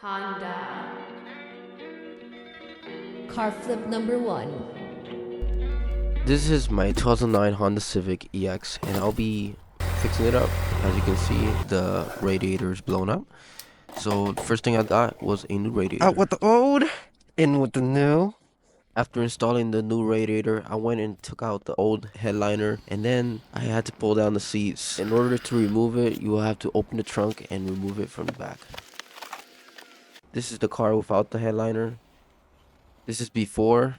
Honda. Car flip number 1. This is my 2009 Honda Civic EX, and I'll be fixing it up. As you can see, the radiator is blown up. So the first thing I got was a new radiator. Out with the old, in with the new. After installing the new radiator, I went and took out the old headliner, and then I had to pull down the seats. In order to remove it, you will have to open the trunk and remove it from the back. This is the car without the headliner. This is before.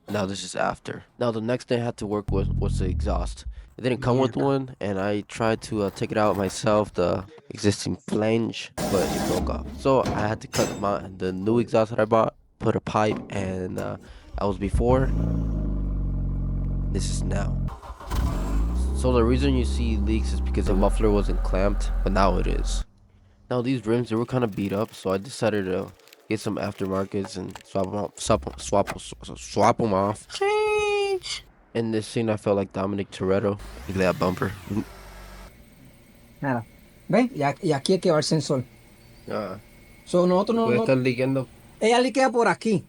Now this is after. Now the next thing I had to work with was the exhaust. It didn't come with one, and I tried to take it out myself, the existing flange, but it broke off. So I had to cut the new exhaust that I bought, put a pipe, and that was before. This is now. So the reason you see leaks is because the muffler wasn't clamped, but now it is. Now these rims, they were kind of beat up, so I decided to get some aftermarkets and swap them off. Change. In this scene, I felt like Dominic Toretto. Look at that bumper. Nada. ¿Ves? Y aquí es que va el sensor. So nosotros no. Puede estar liqueando. Ella liquea por aquí.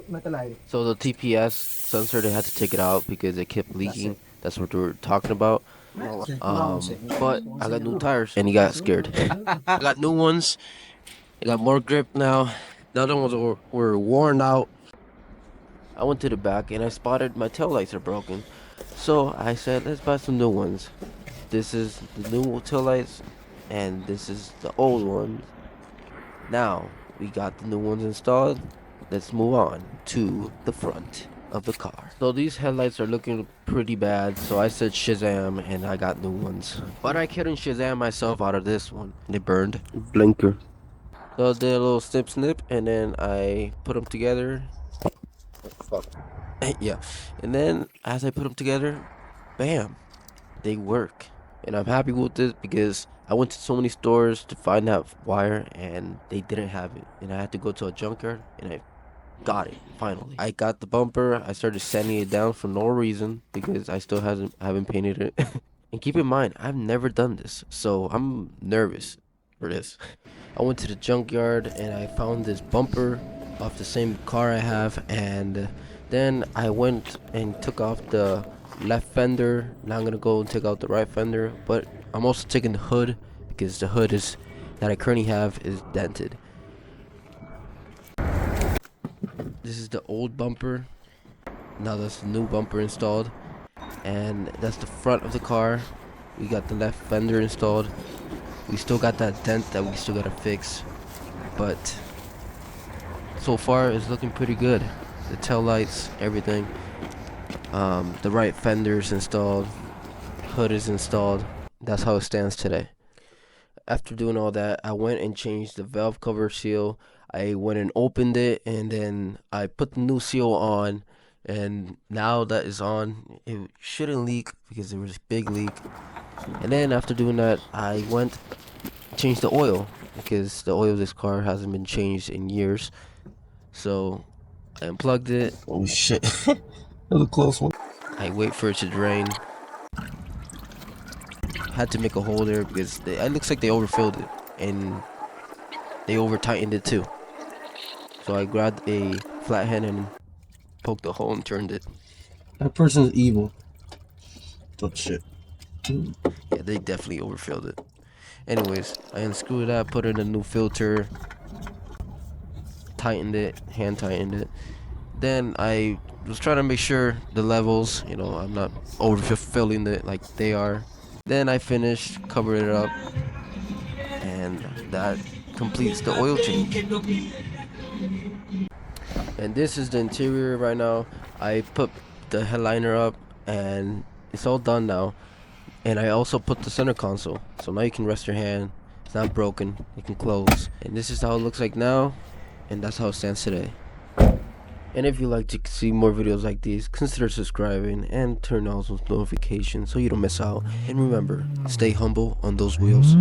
Mete el aire. So the TPS sensor, they had to take it out because it kept leaking. That's what they were talking about. But I got new tires, and he got scared. I got new ones. I got more grip now. The other ones were worn out. I went to the back and I spotted my taillights are broken. So I said, let's buy some new ones. This is the new taillights, and this is the old ones. Now we got the new ones installed. Let's move on to the front of the car. So these headlights are looking pretty bad, so I said Shazam, and I got new ones. But I couldn't Shazam myself out of this one. They burned. Blinker. So I did a little snip, and then I put them together. Fuck. Yeah. And then as I put them together, bam, they work. And I'm happy with this because I went to so many stores to find that wire, and they didn't have it. And I had to go to a junkyard, and I got it finally. I got the bumper. I started sanding it down for no reason because I still haven't painted it. And keep in mind, I've never done this, so I'm nervous for this. I went to the junkyard and I found this bumper off the same car I have, and then I went and took off the left fender. Now I'm gonna go and take out the right fender, but I'm also taking the hood because the hood that I currently have is dented. This is the old bumper. Now that's the new bumper installed, and that's the front of the car. We got the left fender installed. We still got that dent that we still gotta fix, but so far it's looking pretty good. The tail lights, everything. The right fender's installed. Hood is installed. That's how it stands today. After doing all that, I went and changed the valve cover seal. I went and opened it, and then I put the new seal on, and now that is on. It shouldn't leak because there was a big leak. And then after doing that, I went changed the oil because the oil of this car hasn't been changed in years. So I unplugged it. Oh shit. That was a close one. I wait for it to drain. Had to make a hole there because it looks like they overfilled it and they over tightened it too. So I grabbed a flathead and poked the hole and turned it. That person's evil. Oh shit. Yeah, they definitely overfilled it. Anyways, I unscrewed that, put in a new filter, tightened it, hand tightened it. Then I was trying to make sure the levels, I'm not overfilling it like they are. Then I finished, covered it up, and that completes the oil change. And this is the interior right now. I put the headliner up, and it's all done now. And I also put the center console, so now you can rest your hand. It's not broken, it can close. And this is how it looks like now, and that's how it stands today. And if you like to see more videos like these, consider subscribing and turn on those notifications so you don't miss out. And remember, stay humble on those wheels.